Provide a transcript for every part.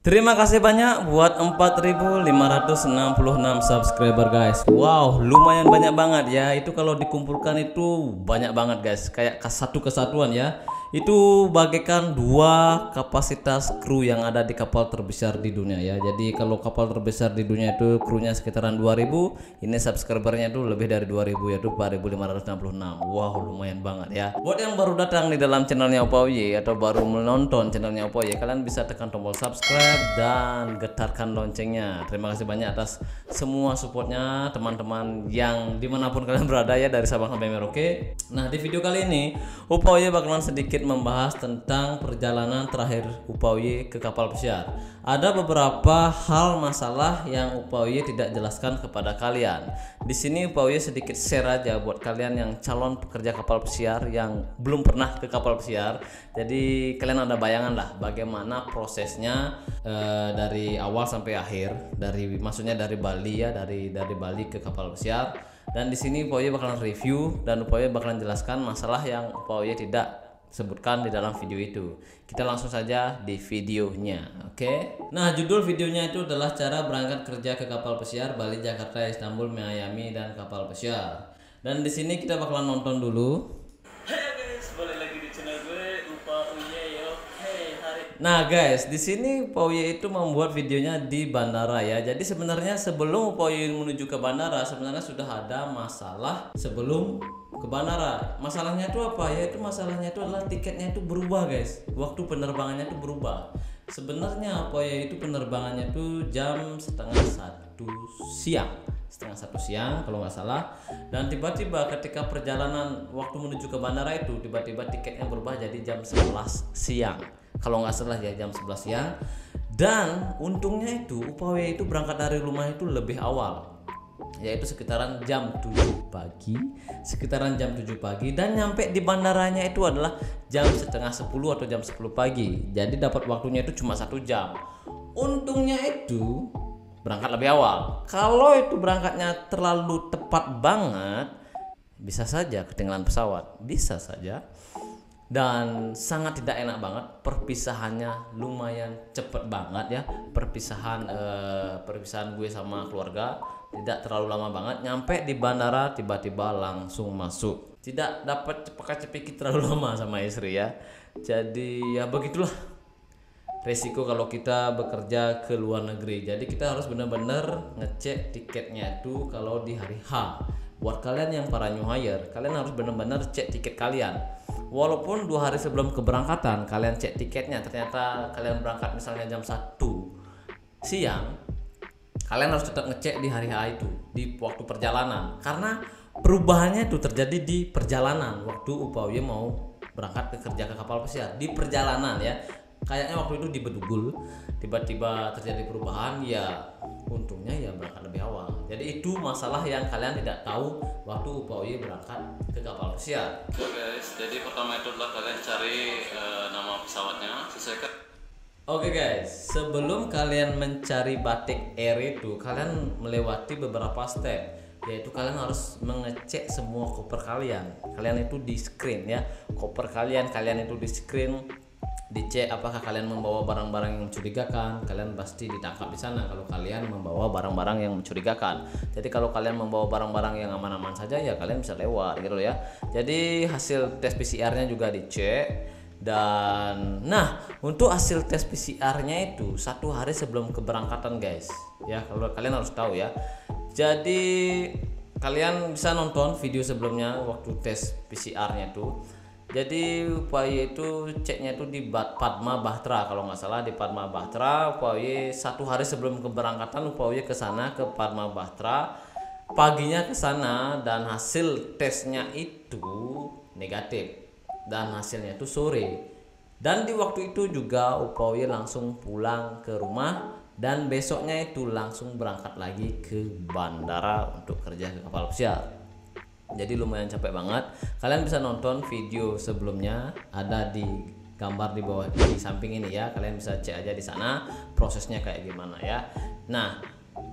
Terima kasih banyak buat 4.566 subscriber guys. Wow, lumayan banyak banget ya. Itu kalau dikumpulkan itu banyak banget guys. Kayak satu kesatuan ya. Itu bagaikan dua kapasitas kru yang ada di kapal terbesar di dunia ya. Jadi kalau kapal terbesar di dunia itu krunya sekitaran 2000, ini subscribernya itu lebih dari 2000 yaitu 4.566. Wow, lumayan banget ya. Buat yang baru datang di dalam channelnya Opa-Uye atau baru menonton channelnya Opa-Uye, kalian bisa tekan tombol subscribe dan getarkan loncengnya. Terima kasih banyak atas semua supportnya teman-teman yang dimanapun kalian berada ya, dari Sabang sampai Merauke. Nah, di video kali ini Opa-Uye bakalan sedikit membahas tentang perjalanan terakhir Opa-Uye ke kapal pesiar. Ada beberapa hal masalah yang Opa-Uye tidak jelaskan kepada kalian. Di sini Opa-Uye sedikit share aja buat kalian yang calon pekerja kapal pesiar yang belum pernah ke kapal pesiar. Jadi kalian ada bayangan lah bagaimana prosesnya dari awal sampai akhir, maksudnya dari Bali ya, dari Bali ke kapal pesiar. Dan di sini Opa-Uye bakalan review dan Opa-Uye bakalan jelaskan masalah yang Opa-Uye tidak sebutkan di dalam video itu. Kita langsung saja di videonya, oke? Nah, judul videonya itu adalah cara berangkat kerja ke kapal pesiar Bali, Jakarta, Istanbul, Miami, dan kapal pesiar. Dan di sini kita bakalan nonton dulu. Hey guys, balik lagi di channel gue Opa-Uye yo. Hey, Nah guys, di sini Opa-Uye itu membuat videonya di bandara ya. Jadi sebenarnya sebelum Opa-Uye menuju ke bandara, sebenarnya sudah ada masalah sebelum ke bandara. Masalahnya itu apa? Yaitu masalahnya itu adalah tiketnya itu berubah guys. Waktu penerbangannya itu berubah. Sebenarnya Opa-Uye itu penerbangannya itu jam setengah satu siang kalau nggak salah. Dan tiba-tiba ketika perjalanan waktu menuju ke bandara itu tiba-tiba tiketnya berubah jadi jam 11 siang. Kalau nggak salah ya, jam 11 siang. Dan untungnya itu Opa-Uye itu berangkat dari rumah itu lebih awal, yaitu sekitaran jam 7 pagi, dan nyampe di bandaranya itu adalah jam setengah 10 atau jam 10 pagi. Jadi dapat waktunya itu cuma 1 jam. Untungnya itu berangkat lebih awal. Kalau itu berangkatnya terlalu tepat banget, bisa saja ketinggalan pesawat, bisa saja. Dan sangat tidak enak banget, perpisahannya lumayan cepet banget ya. Perpisahan gue sama keluarga tidak terlalu lama banget. Nyampe di bandara tiba-tiba langsung masuk, tidak dapat cepet-cepet terlalu lama sama istri ya. Jadi ya begitulah resiko kalau kita bekerja ke luar negeri. Jadi kita harus benar-benar ngecek tiketnya itu kalau di hari H. Buat kalian yang para new hire, kalian harus benar-benar cek tiket kalian. Walaupun 2 hari sebelum keberangkatan kalian cek tiketnya, ternyata kalian berangkat misalnya jam 1 siang, kalian harus tetap ngecek di hari H itu, di waktu perjalanan. Karena perubahannya itu terjadi di perjalanan waktu Opa-Uye mau berangkat kerja ke kapal pesiar. Di perjalanan ya, kayaknya waktu itu di Bedugul tiba-tiba terjadi perubahan ya. Untungnya ya berangkat lebih awal. Jadi itu masalah yang kalian tidak tahu waktu Opa-Uye berangkat ke kapal pesiar. Oke guys, jadi pertama itu adalah kalian cari nama pesawatnya, sesuaikan. Oke guys, sebelum kalian mencari batik air itu, kalian melewati beberapa step, yaitu kalian harus mengecek semua koper kalian. Kalian itu di screen ya, koper kalian itu di screen, dicek apakah kalian membawa barang-barang yang mencurigakan. Kalian pasti ditangkap di sana kalau kalian membawa barang-barang yang mencurigakan. Jadi kalau kalian membawa barang-barang yang aman-aman saja ya kalian bisa lewat gitu ya. Jadi hasil tes PCR-nya juga dicek. Dan nah, untuk hasil tes PCR-nya itu 1 hari sebelum keberangkatan guys ya, kalau kalian harus tahu ya. Jadi kalian bisa nonton video sebelumnya waktu tes PCR-nya itu. Jadi Opa-Uye itu ceknya itu di Padma Bahtera, kalau nggak salah di Padma Bahtera. Opa-Uye 1 hari sebelum keberangkatan Opa-Uye ke sana, ke Padma Bahtera, paginya ke sana, dan hasil tesnya itu negatif dan hasilnya itu sore. Dan di waktu itu juga Opa-Uye langsung pulang ke rumah dan besoknya itu langsung berangkat lagi ke bandara untuk kerja ke kapal pesiar. Jadi lumayan capek banget. Kalian bisa nonton video sebelumnya, ada di gambar di bawah di samping ini ya. Kalian bisa cek aja di sana prosesnya kayak gimana ya. Nah,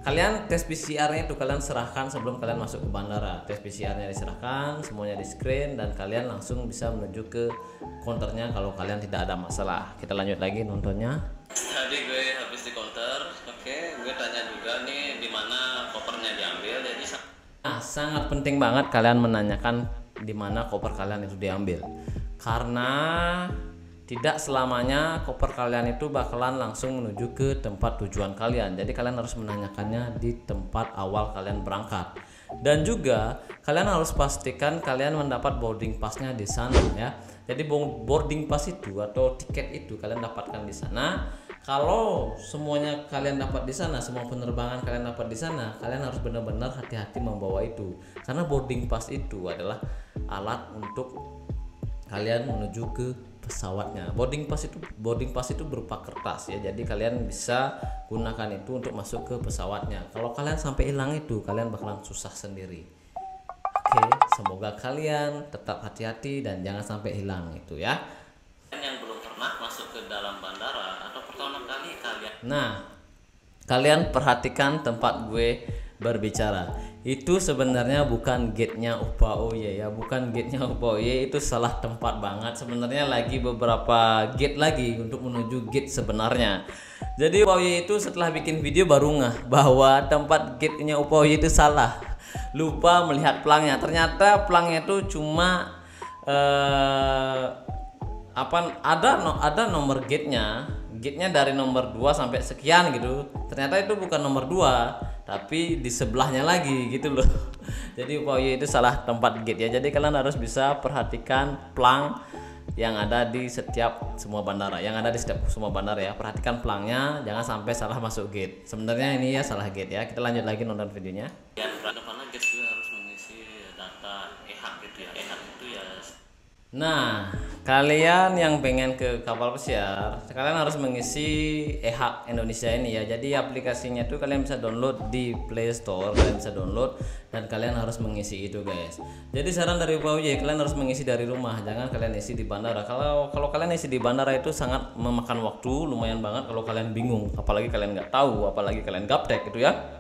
kalian tes PCR-nya itu kalian serahkan sebelum kalian masuk ke bandara. Tes PCR-nya diserahkan, semuanya di screen, dan kalian langsung bisa menuju ke counternya kalau kalian tidak ada masalah. Kita lanjut lagi nontonnya. Tadi gue habis tulis di counter. Oke, gue tanya juga nih di mana kopernya diambil. Jadi Sangat penting banget kalian menanyakan di mana koper kalian itu diambil. Karena tidak selamanya koper kalian itu bakalan langsung menuju ke tempat tujuan kalian. Jadi kalian harus menanyakannya di tempat awal kalian berangkat. Dan juga kalian harus pastikan kalian mendapat boarding passnya di sana ya. Jadi boarding pass itu atau tiket itu kalian dapatkan di sana. Kalau semuanya kalian dapat di sana, semua penerbangan kalian dapat di sana, kalian harus benar-benar hati-hati membawa itu. Karena boarding pass itu adalah alat untuk kalian menuju ke pesawatnya. Boarding pass itu berupa kertas ya. Jadi kalian bisa gunakan itu untuk masuk ke pesawatnya. Kalau kalian sampai hilang itu, kalian bakalan susah sendiri. Oke, semoga kalian tetap hati-hati dan jangan sampai hilang itu ya. yang belum pernah masuk ke dalam bandara atau pertama kali kalian. Nah, kalian perhatikan tempat gue berbicara. Itu sebenarnya bukan gate-nya UPA-UY ya, bukan gate-nya UPA-UY, itu salah tempat banget. Sebenarnya lagi beberapa gate lagi untuk menuju gate sebenarnya. Jadi UPA-UY itu setelah bikin video baru ngeh bahwa tempat gate-nya UPA-UY itu salah. Lupa melihat pelangnya. Ternyata pelangnya itu cuma ada nomor gate-nya dari nomor 2 sampai sekian gitu. Ternyata itu bukan nomor 2 tapi di sebelahnya lagi gitu loh. Jadi UPA-UY itu salah tempat gate ya. Jadi kalian harus bisa perhatikan plang yang ada di setiap semua bandara. Ya. Perhatikan pelangnya, jangan sampai salah masuk gate. Sebenarnya ini ya salah gate ya. Kita lanjut lagi nonton videonya. Yang mana guys juga harus mengisi data EHAC gitu ya. EHAC itu ya. Nah, kalian yang pengen ke kapal pesiar, kalian harus mengisi EHAC Indonesia ini ya. Jadi aplikasinya itu kalian bisa download di Play Store, kalian bisa download dan kalian harus mengisi itu guys. Jadi saran dari UPA-UY, kalian harus mengisi dari rumah, jangan kalian isi di bandara. Kalau kalian isi di bandara itu sangat memakan waktu, lumayan banget kalau kalian bingung, apalagi kalian nggak tahu, apalagi kalian gaptek gitu ya.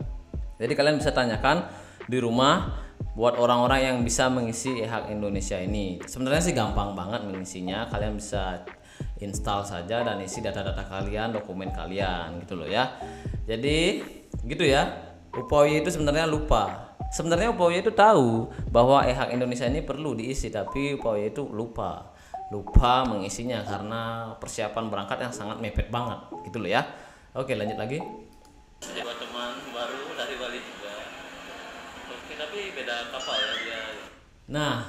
Jadi kalian bisa tanyakan di rumah buat orang-orang yang bisa mengisi EHAC Indonesia ini. Sebenarnya sih gampang banget mengisinya. Kalian bisa install saja dan isi data-data kalian, dokumen kalian gitu loh ya. Jadi gitu ya. UPA-UY itu sebenarnya lupa. Sebenarnya UPA-UY itu tahu bahwa EHAC Indonesia ini perlu diisi, tapi UPA-UY itu lupa mengisinya karena persiapan berangkat yang sangat mepet banget gitu loh ya. Oke, lanjut lagi. Buat teman baru dari Bali juga. Oke, tapi beda kapal ya dia. Nah,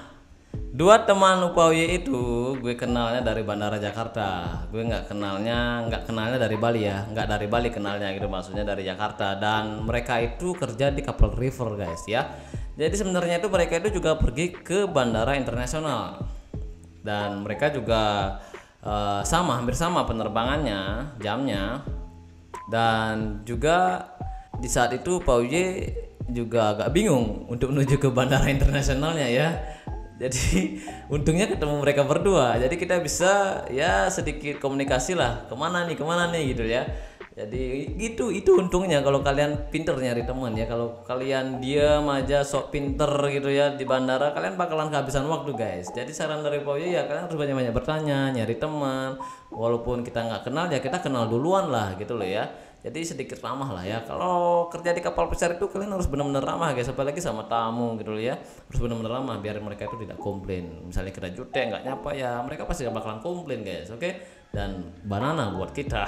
dua teman UPA-UY itu gue kenalnya dari Bandara Jakarta. Gue nggak kenalnya dari Bali ya, nggak dari Bali kenalnya gitu, maksudnya dari Jakarta. Dan mereka itu kerja di kapal river guys ya. Jadi sebenarnya itu mereka itu juga pergi ke bandara internasional dan mereka juga hampir sama penerbangannya, jamnya. Dan juga di saat itu UPA-UY juga agak bingung untuk menuju ke bandara internasionalnya ya. Jadi untungnya ketemu mereka berdua, jadi kita bisa ya sedikit komunikasi lah, kemana nih gitu ya. Jadi itu untungnya kalau kalian pinter nyari teman ya. Kalau kalian diam aja sok pinter gitu ya di bandara, kalian bakalan kehabisan waktu guys. Jadi saran dari UPA-UY ya kalian harus banyak-banyak bertanya, nyari teman. Walaupun kita nggak kenal ya kita kenal duluan lah gitu loh ya. Jadi sedikit ramah lah ya. Kalau kerja di kapal pesiar itu kalian harus benar-benar ramah guys, apalagi sama tamu gitu loh ya. Harus benar-benar ramah biar mereka itu tidak komplain. Misalnya kita jutek nggak nyapa ya, mereka pasti gak bakalan komplain guys. Oke? Dan banana buat kita.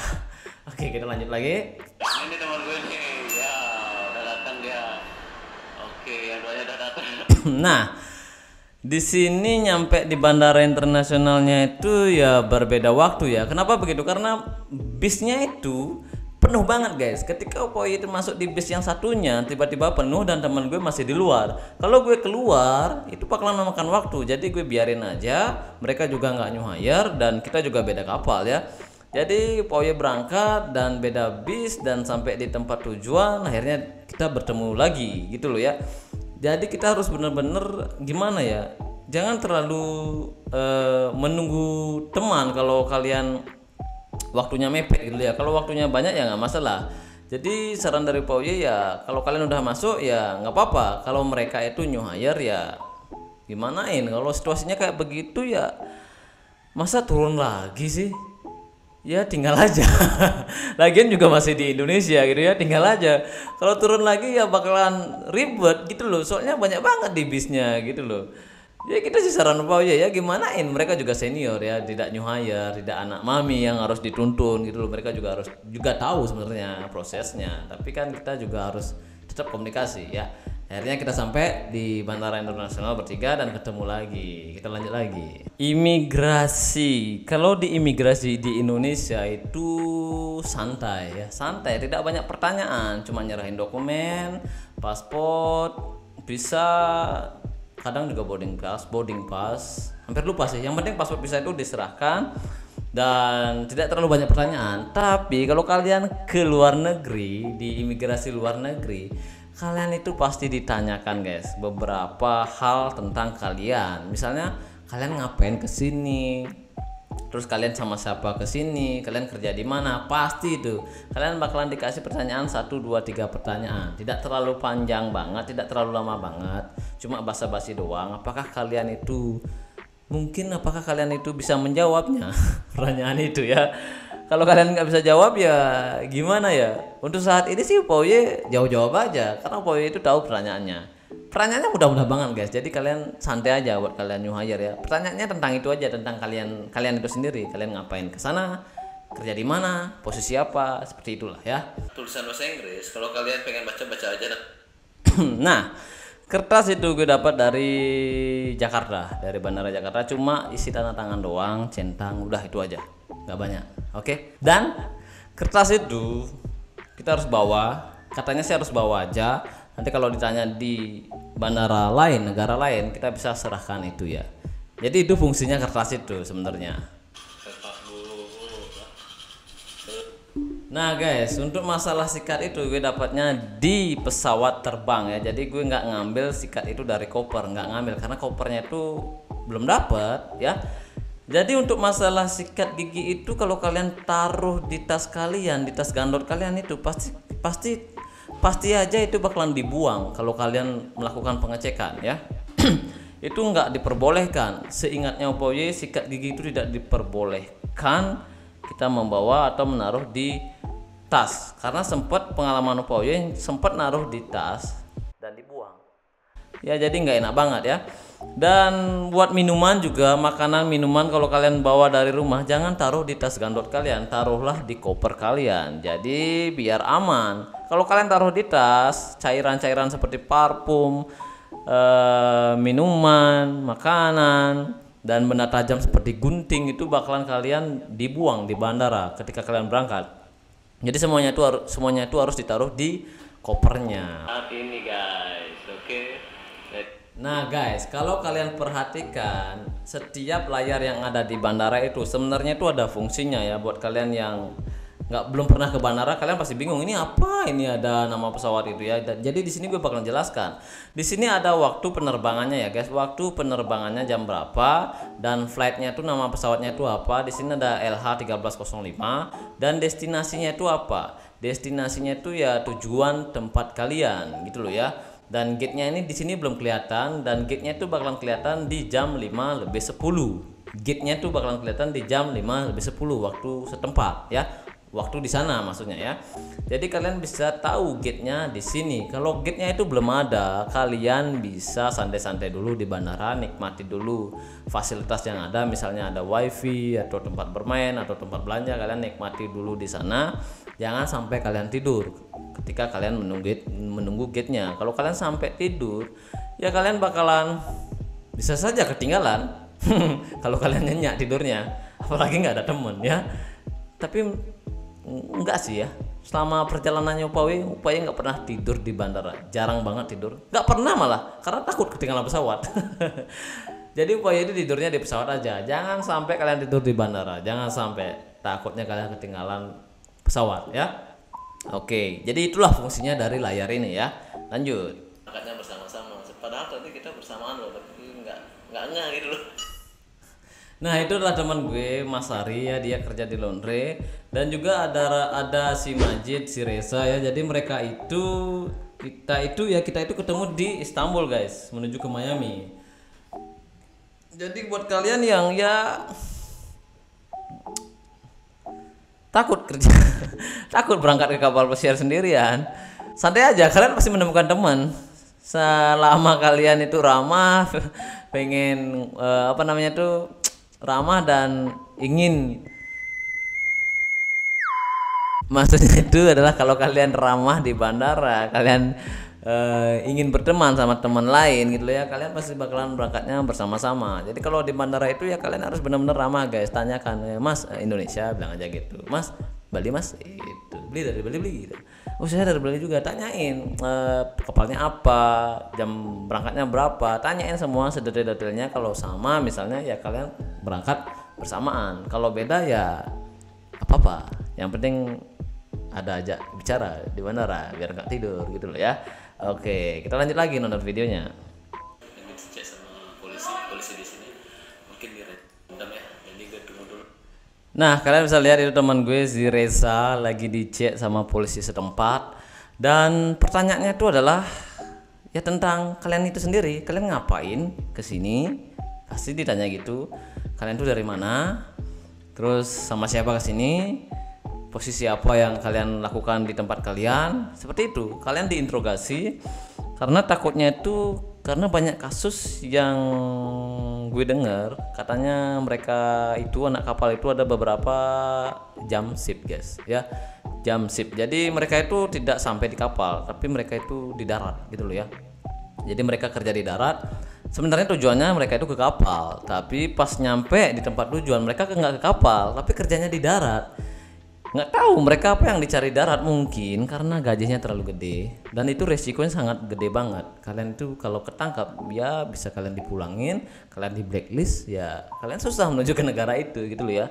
Oke, kita lanjut lagi. Ini teman gue nih, ya udah datang dia. Oke, yang duanya udah datang. Nah, di sini nyampe di bandara internasionalnya itu ya berbeda waktu ya. Kenapa begitu? Karena bisnya itu penuh banget guys. Ketika UPA-UY itu masuk di bis yang satunya tiba-tiba penuh dan teman gue masih di luar. Kalau gue keluar itu bakalan memakan waktu. Jadi gue biarin aja. Mereka juga nggak new hire dan kita juga beda kapal ya. Jadi UPA-UY berangkat dan beda bis dan sampai di tempat tujuan akhirnya kita bertemu lagi gitu loh ya. Jadi kita harus bener-bener gimana ya, jangan terlalu menunggu teman kalau kalian waktunya mepet gitu ya. Kalau waktunya banyak ya nggak masalah. Jadi saran dari UPA-UY ya kalau kalian udah masuk ya nggak apa-apa. Kalau mereka itu new hire ya gimanain. Kalau situasinya kayak begitu ya masa turun lagi sih. ya tinggal aja. Lagian juga masih di Indonesia gitu ya, tinggal aja. Kalau turun lagi ya bakalan ribet gitu loh, soalnya banyak banget di bisnya gitu loh. Ya kita sih saran Pak ya, gimanain, mereka juga senior ya, tidak new hire, tidak anak mami yang harus dituntun gitu loh. Mereka juga harus juga tahu sebenarnya prosesnya, tapi kan kita juga harus tetap komunikasi ya. Akhirnya kita sampai di Bandara Internasional bertiga dan ketemu lagi. Kita lanjut lagi. Imigrasi. Kalau di imigrasi di Indonesia itu santai ya, santai, tidak banyak pertanyaan, cuma nyerahin dokumen, paspor, visa, kadang juga boarding pass. Hampir lupa sih. Yang penting paspor visa itu diserahkan dan tidak terlalu banyak pertanyaan. Tapi kalau kalian ke luar negeri, di imigrasi luar negeri, kalian itu pasti ditanyakan guys beberapa hal tentang kalian. Misalnya kalian ngapain ke sini, terus kalian sama siapa ke sini, kalian kerja di mana, pasti itu kalian bakalan dikasih pertanyaan 1, 2, 3 pertanyaan. Tidak terlalu panjang banget, tidak terlalu lama banget, cuma basa-basi doang. Apakah kalian itu bisa menjawabnya? Pertanyaan itu ya. Kalau kalian nggak bisa jawab ya gimana ya? Untuk saat ini sih Pauye jawab aja, karena Pauye itu tahu pertanyaannya. Pertanyaannya mudah-mudah banget guys. Jadi kalian santai aja buat kalian new hire ya. Pertanyaannya tentang itu aja, tentang kalian itu sendiri. Kalian ngapain ke sana? Kerja di mana? Posisi apa? Seperti itulah ya. Tulisan bahasa Inggris. Kalau kalian pengen baca aja. Nah, kertas itu gue dapat dari Jakarta, dari Bandara Jakarta, cuma isi tanda tangan doang, centang, udah itu aja, nggak banyak. Oke. Dan kertas itu kita harus bawa, katanya sih harus bawa aja. Nanti kalau ditanya di bandara lain, negara lain, kita bisa serahkan itu ya. Jadi itu fungsinya kertas itu sebenarnya. Nah guys, untuk masalah sikat itu gue dapatnya di pesawat terbang ya. Jadi gue nggak ngambil sikat itu dari koper, nggak ngambil karena kopernya itu belum dapat ya. Jadi untuk masalah sikat gigi itu kalau kalian taruh di tas kalian, di tas gandot kalian itu pasti aja itu bakalan dibuang kalau kalian melakukan pengecekan ya. Itu nggak diperbolehkan. Seingatnya Opoye, sikat gigi itu tidak diperbolehkan kita membawa atau menaruh di tas, karena sempat pengalaman Opoye sempat naruh di tas dan dibuang. Ya jadi nggak enak banget ya. Dan buat minuman juga, makanan minuman kalau kalian bawa dari rumah jangan taruh di tas gandot kalian, taruhlah di koper kalian. Jadi biar aman. Kalau kalian taruh di tas, cairan-cairan seperti parfum, minuman, makanan, dan benda tajam seperti gunting itu bakalan kalian dibuang di bandara ketika kalian berangkat. Jadi semuanya itu harus ditaruh di kopernya. Saat ini guys, oke. Nah guys, kalau kalian perhatikan setiap layar yang ada di bandara itu sebenarnya itu ada fungsinya ya. Buat kalian yang belum pernah ke bandara, kalian pasti bingung ini apa, ini ada nama pesawat itu ya. Jadi di sini gue bakalan jelaskan. Di sini ada waktu penerbangannya ya guys. Waktu penerbangannya jam berapa dan flightnya itu, nama pesawatnya itu apa. Di sini ada LH1305 dan destinasinya itu apa. Destinasinya itu ya tujuan tempat kalian gitu loh ya. Dan gate-nya ini di sini belum kelihatan, dan gate-nya itu bakalan kelihatan di jam 5:10. Gate-nya itu bakalan kelihatan di jam 5:10 waktu setempat ya. Waktu di sana maksudnya ya. Jadi kalian bisa tahu gate-nya di sini. Kalau gate-nya itu belum ada, kalian bisa santai-santai dulu di bandara, nikmati dulu fasilitas yang ada, misalnya ada wifi atau tempat bermain atau tempat belanja, kalian nikmati dulu di sana. Jangan sampai kalian tidur ketika kalian menunggu gate-nya. Kalau kalian sampai tidur, ya kalian bakalan bisa saja ketinggalan. Kalau kalian nyenyak tidurnya, apalagi nggak ada temen ya. Tapi enggak sih ya, selama perjalanannya Upaya nggak pernah tidur di bandara, jarang banget tidur, nggak pernah malah karena takut ketinggalan pesawat. Jadi Upaya itu tidurnya di pesawat aja, jangan sampai kalian tidur di bandara, jangan sampai, takutnya kalian ketinggalan pesawat ya. Oke, jadi itulah fungsinya dari layar ini ya. Lanjut. Angkatnya bersama-sama, padahal tadi kita bersamaan loh, tapi nggak gitu loh. Nah itu adalah teman gue Mas Ari ya, dia kerja di laundry, dan juga ada si Majid, si Reza ya. Jadi mereka itu kita itu ketemu di Istanbul guys, menuju ke Miami. Jadi buat kalian yang ya takut kerja, takut berangkat ke kapal pesiar sendirian. Santai aja, kalian pasti menemukan teman. Selama kalian itu ramah, pengen apa namanya tuh ramah dan ingin, maksudnya itu adalah kalau kalian ramah di bandara, kalian ingin berteman sama teman lain gitu ya, kalian pasti bakalan berangkatnya bersama-sama. Jadi kalau di bandara itu ya kalian harus benar-benar ramah guys. Tanyakan, Mas Indonesia, bilang aja gitu. Mas Bali Mas, itu beli dari Bali beli gitu. Oh saya dari Bali juga. Tanyain kapalnya apa, jam berangkatnya berapa, tanyain semua sedetail-detailnya. Kalau sama misalnya ya kalian berangkat bersamaan. Kalau beda ya apa-apa. Yang penting ada aja bicara di bandara biar nggak tidur gitu loh ya. Oke, kita lanjut lagi nonton videonya. Ini dicek sama polisi di sini. Mungkin direndam ya. Jadi gue tunggu dulu. Nah, kalian bisa lihat itu teman gue si Reza lagi dicek sama polisi setempat. Dan pertanyaannya itu adalah ya tentang kalian itu sendiri. Kalian ngapain ke sini? Pasti ditanya gitu. Kalian tuh dari mana? Terus sama siapa ke sini? Posisi apa yang kalian lakukan di tempat kalian? Seperti itu. Kalian diinterogasi karena takutnya itu karena banyak kasus yang gue dengar katanya mereka itu anak kapal itu ada beberapa jam shift guys ya, jam shift. Jadi mereka itu tidak sampai di kapal tapi mereka itu di darat gitu loh ya. Jadi mereka kerja di darat, sebenarnya tujuannya mereka itu ke kapal, tapi pas nyampe di tempat tujuan mereka nggak ke kapal tapi kerjanya di darat. Nggak tahu mereka apa yang dicari darat, mungkin karena gajinya terlalu gede dan itu resikonya sangat gede banget. Kalian itu kalau ketangkap ya bisa kalian dipulangin, kalian di blacklist ya kalian susah menuju ke negara itu gitu loh ya.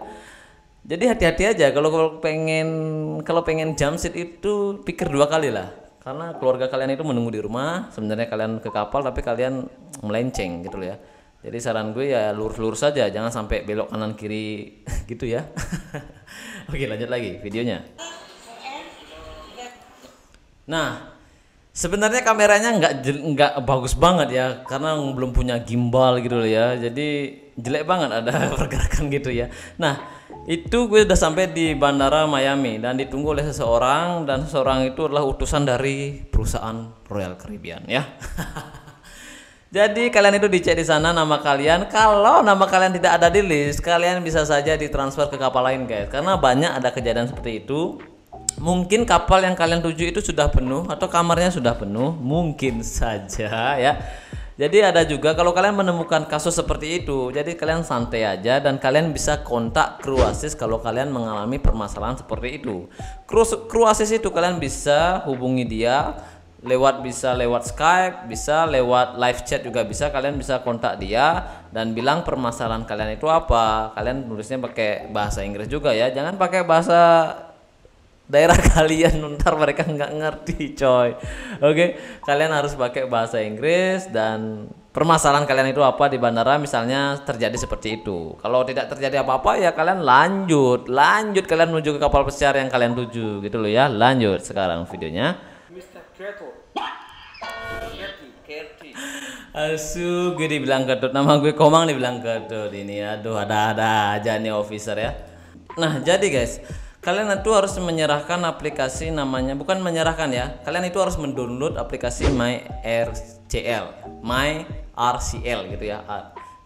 Jadi hati-hati aja kalau pengen jump seat itu pikir dua kali lah, karena keluarga kalian itu menunggu di rumah. Sebenarnya kalian ke kapal tapi kalian melenceng gitu loh ya. Jadi saran gue ya lurus-lurus saja, jangan sampai belok kanan kiri gitu ya. Oke, lanjut lagi videonya. Nah, sebenarnya kameranya nggak bagus banget ya, karena belum punya gimbal gitu loh ya. Jadi jelek banget ada pergerakan gitu ya. Nah, itu gue udah sampai di bandara Miami dan ditunggu oleh seseorang, dan seseorang itu adalah utusan dari perusahaan Royal Caribbean ya. Jadi kalian itu dicek di sana nama kalian. Kalau nama kalian tidak ada di list, kalian bisa saja ditransfer ke kapal lain guys. Karena banyak ada kejadian seperti itu. Mungkin kapal yang kalian tuju itu sudah penuh atau kamarnya sudah penuh, mungkin saja ya. Jadi ada juga kalau kalian menemukan kasus seperti itu, jadi kalian santai aja dan kalian bisa kontak kru ASIS kalau kalian mengalami permasalahan seperti itu. Kru ASIS itu kalian bisa hubungi dia bisa lewat Skype, bisa lewat live chat juga bisa. Kalian bisa kontak dia dan bilang permasalahan kalian itu apa. Kalian nulisnya pakai bahasa Inggris juga ya, jangan pakai bahasa daerah kalian, ntar mereka nggak ngerti coy. Oke, kalian harus pakai bahasa Inggris dan permasalahan kalian itu apa di bandara, misalnya terjadi seperti itu. Kalau tidak terjadi apa-apa ya kalian lanjut kalian menuju ke kapal pesiar yang kalian tuju gitu loh ya. Lanjut sekarang videonya. Asu, gue dibilang ketut, nama gue Komang dibilang ketut ini. Aduh, ada aja nih officer ya. Nah, jadi guys, kalian itu harus menyerahkan aplikasi namanya, bukan menyerahkan ya. Kalian itu harus mendownload aplikasi MyRCL gitu ya.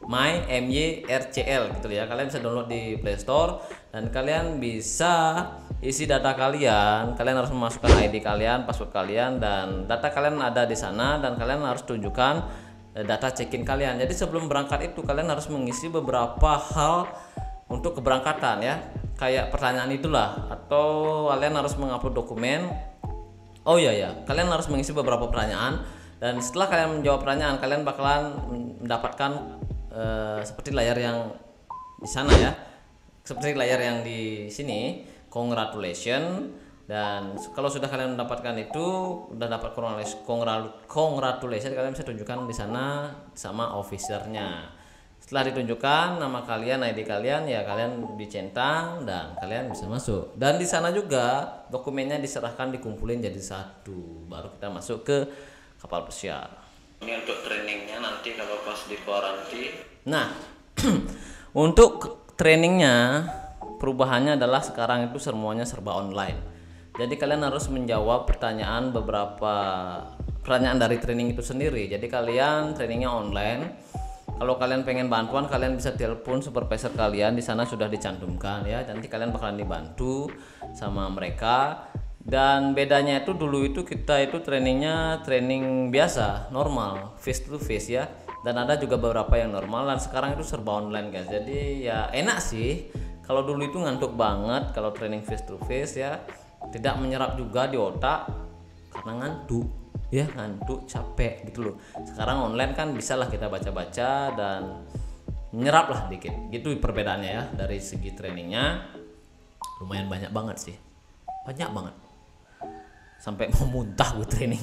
MyRCL gitu ya. Kalian bisa download di Play Store dan kalian bisa isi data kalian. Kalian harus memasukkan ID kalian, password kalian, dan data kalian ada di sana, dan kalian harus tunjukkan data check-in kalian. Jadi sebelum berangkat itu kalian harus mengisi beberapa hal untuk keberangkatan ya. Kayak pertanyaan itulah, atau kalian harus mengupload dokumen. Oh iya ya, kalian harus mengisi beberapa pertanyaan, dan setelah kalian menjawab pertanyaan, kalian bakalan mendapatkan seperti layar yang di sana ya. Seperti layar yang di sini, congratulations. Dan kalau sudah kalian mendapatkan itu, udah dapat congratulations, kalian bisa tunjukkan di sana sama officernya. Setelah ditunjukkan nama kalian, ID kalian, ya kalian dicentang dan kalian bisa masuk. Dan di sana juga dokumennya diserahkan, dikumpulin jadi satu, baru kita masuk ke kapal pesiar. Ini untuk trainingnya nanti kalau pas di kuarantin. Nah, untuk trainingnya perubahannya adalah sekarang itu semuanya serba online. Jadi kalian harus menjawab beberapa pertanyaan dari training itu sendiri. Jadi kalian trainingnya online. Kalau kalian pengen bantuan, kalian bisa telepon supervisor kalian, di sana sudah dicantumkan ya. Nanti kalian bakalan dibantu sama mereka. Dan bedanya itu dulu itu kita itu trainingnya training biasa, normal, face to face ya. Dan ada juga beberapa yang normal, dan sekarang itu serba online guys. Jadi ya enak sih. Kalau dulu itu ngantuk banget kalau training face to face ya. Tidak menyerap juga di otak karena ngantuk. Ya ngantuk, capek gitu loh. Sekarang online kan bisa lah kita baca-baca dan nyerap lah dikit. Gitu perbedaannya ya. Dari segi trainingnya lumayan banyak banget sih, banyak banget, sampai mau muntah gue training.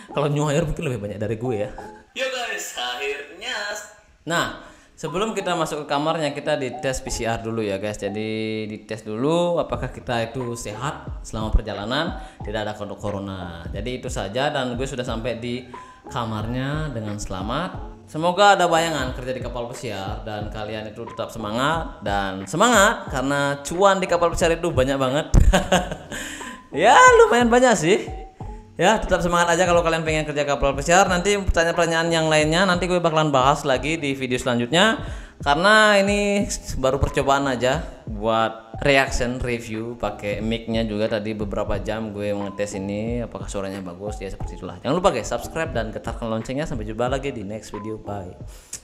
Kalau New Hire mungkin lebih banyak dari gue ya. Ya guys, akhirnya. Nah, sebelum kita masuk ke kamarnya, kita dites PCR dulu ya guys. Jadi dites dulu apakah kita itu sehat selama perjalanan, tidak ada corona. Jadi itu saja, dan gue sudah sampai di kamarnya dengan selamat. Semoga ada bayangan kerja di kapal pesiar dan kalian itu tetap semangat, dan semangat karena cuan di kapal pesiar itu banyak banget. Ya lumayan banyak sih. Ya tetap semangat aja kalau kalian pengen kerja kapal pesiar. Nanti pertanyaan-pertanyaan yang lainnya nanti gue bakalan bahas lagi di video selanjutnya, karena ini baru percobaan aja buat reaction review pakai mic-nya juga. Tadi beberapa jam gue ngetes ini apakah suaranya bagus ya, seperti itulah. Jangan lupa guys subscribe dan getarkan loncengnya. Sampai jumpa lagi di next video, bye.